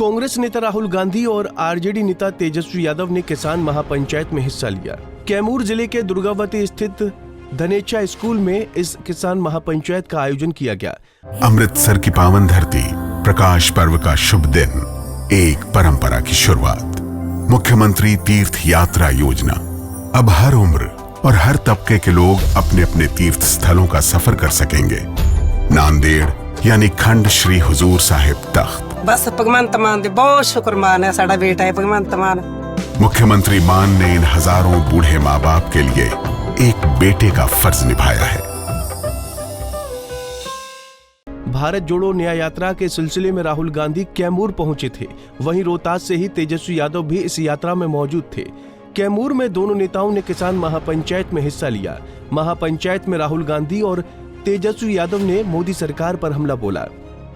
कांग्रेस नेता राहुल गांधी और आरजेडी नेता तेजस्वी यादव ने किसान महापंचायत में हिस्सा लिया। कैमूर जिले के दुर्गावती स्थित धनेचा स्कूल में इस किसान महापंचायत का आयोजन किया गया। अमृतसर की पावन धरती, प्रकाश पर्व का शुभ दिन, एक परंपरा की शुरुआत। मुख्यमंत्री तीर्थ यात्रा योजना। अब हर उम्र और हर तबके के लोग अपने अपने तीर्थ स्थलों का सफर कर सकेंगे। नांदेड़ यानी खंड श्री हुजूर साहिब तख्त। बस भगवंत मान दे बहुत शुक्रमान है, साडा बेटा है भगवंत मान। मुख्यमंत्री मान ने इन हजारों बूढ़े माँ बाप के लिए एक बेटे का फर्ज निभाया है। भारत जोड़ो न्याय यात्रा के सिलसिले में राहुल गांधी कैमूर पहुंचे थे। वहीं रोहतास से ही तेजस्वी यादव भी इस यात्रा में मौजूद थे। कैमूर में दोनों नेताओं ने किसान महापंचायत में हिस्सा लिया। महापंचायत में राहुल गांधी और तेजस्वी यादव ने मोदी सरकार पर हमला बोला।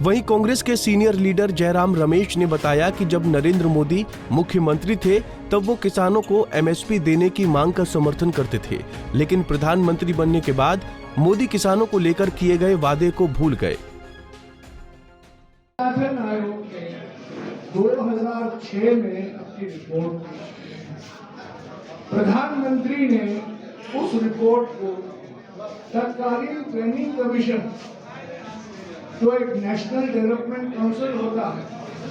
वहीं कांग्रेस के सीनियर लीडर जयराम रमेश ने बताया कि जब नरेंद्र मोदी मुख्यमंत्री थे तब वो किसानों को एमएसपी देने की मांग का समर्थन करते थे, लेकिन प्रधानमंत्री बनने के बाद मोदी किसानों को लेकर किए गए वादे को भूल गए। 2006 में अपनी रिपोर्ट प्रधानमंत्री ने उस रिपोर्ट को तत्कालीन प्लानिंग कमीशन, जो एक नेशनल डेवलपमेंट काउंसिल होता है,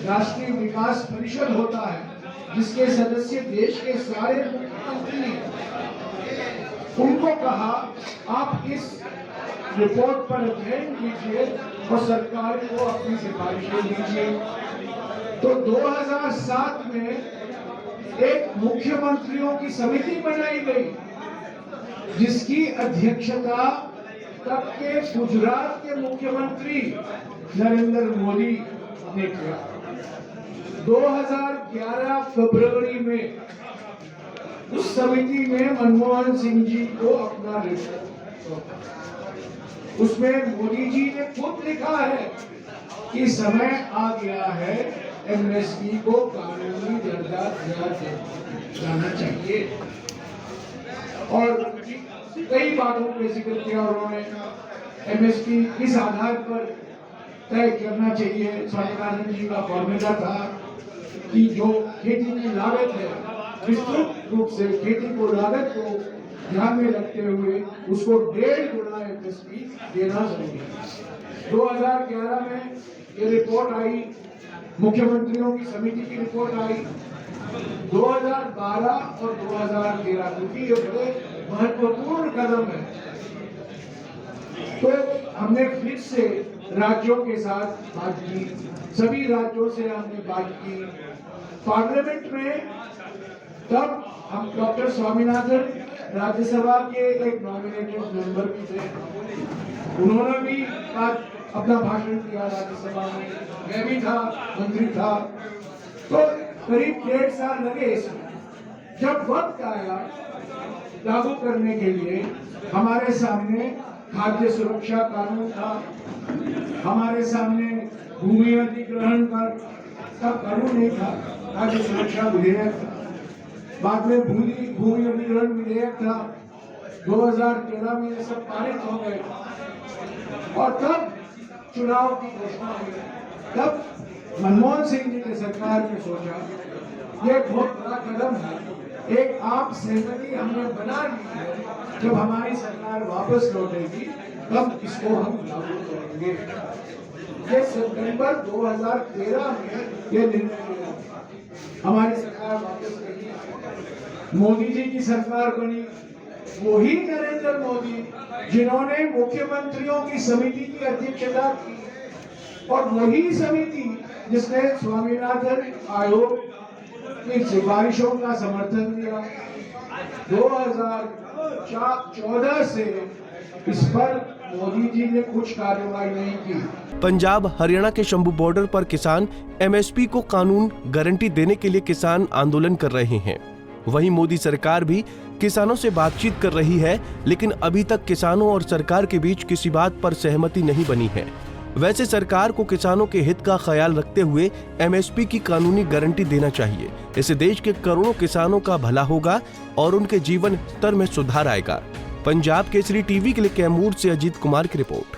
राष्ट्रीय विकास परिषद होता है, जिसके सदस्य देश के सारे मुख्यमंत्री हैं, उनको कहा आप इस रिपोर्ट पर अध्ययन कीजिए और सरकार को अपनी सिफारिशें दीजिए। तो 2007 में एक मुख्यमंत्रियों की समिति बनाई गई, जिसकी अध्यक्षता तब के गुजरात के मुख्यमंत्री नरेंद्र मोदी ने किया। 2011 फरवरी में उस समिति में मनमोहन सिंह जी को अपना रिपोर्ट, उसमें मोदी जी ने खुद लिखा है कि समय आ गया है एमएसपी को कानूनी दर्जा दिया जाना चाहिए, और कई बातों पे जिक्र किया उन्होंने। एमएसपी किस आधार पर तय करना चाहिए। स्वामीनाथन जी का फॉर्मूला था कि जो खेती की लागत है, विस्तृत रूप से खेती को लागत को ध्यान में रखते हुए उसको 1.5 गुना एमएसपी देना जरूरी है। 2011 में ये रिपोर्ट आई, मुख्यमंत्रियों की समिति की रिपोर्ट आई। 2012 और 2013 क्योंकि ये बड़े महत्वपूर्ण कदम है, तो हमने फिर से राज्यों के साथ बात की, सभी राज्यों से हमने बात की पार्लियामेंट में। तब हम डॉक्टर स्वामीनाथन राज्यसभा के एक नॉमिनेटेड मेंबर भी थे, उन्होंने भी अपना भाषण दिया राज्यसभा में, मैं भी था, मंत्री था। तो करीब 1.5 साल लगे इसमें। जब वक्त आया लागू करने के लिए, हमारे सामने खाद्य सुरक्षा कानून था, हमारे सामने भूमि अधिग्रहण का कानून नहीं था, खाद्य सुरक्षा विधेयक था, बाद में भूमि अधिग्रहण विधेयक था। 2013 में ये सब पारित हो गए और तब चुनाव की घोषणा हुई। तब मनमोहन सिंह जी ने सरकार ने सोचा ये बहुत बड़ा कदम है, एक आप सहमति हमने बना ली है, जब हमारी सरकार वापस लौटेगी तब इसको हम लागू करेंगे। ये सितंबर 2013 में ये निर्णय लिया, हमारी सरकार वापस गई, मोदी जी की सरकार बनी। वही नरेंद्र मोदी जिन्होंने मुख्यमंत्रियों की समिति की अध्यक्षता की, और वही समिति जिसने स्वामीनाथन आयोग की सिफारिशों का समर्थन दिया। 2014 से इस पर मोदी जी ने कुछ कार्रवाई नहीं की। पंजाब हरियाणा के शंभू बॉर्डर पर किसान एमएसपी को कानून गारंटी देने के लिए किसान आंदोलन कर रहे हैं। वहीं मोदी सरकार भी किसानों से बातचीत कर रही है, लेकिन अभी तक किसानों और सरकार के बीच किसी बात पर सहमति नहीं बनी है। वैसे सरकार को किसानों के हित का ख्याल रखते हुए एमएसपी की कानूनी गारंटी देना चाहिए। इससे देश के करोड़ों किसानों का भला होगा और उनके जीवन स्तर में सुधार आएगा। पंजाब केसरी टीवी के लिए कैमूर से अजीत कुमार की रिपोर्ट।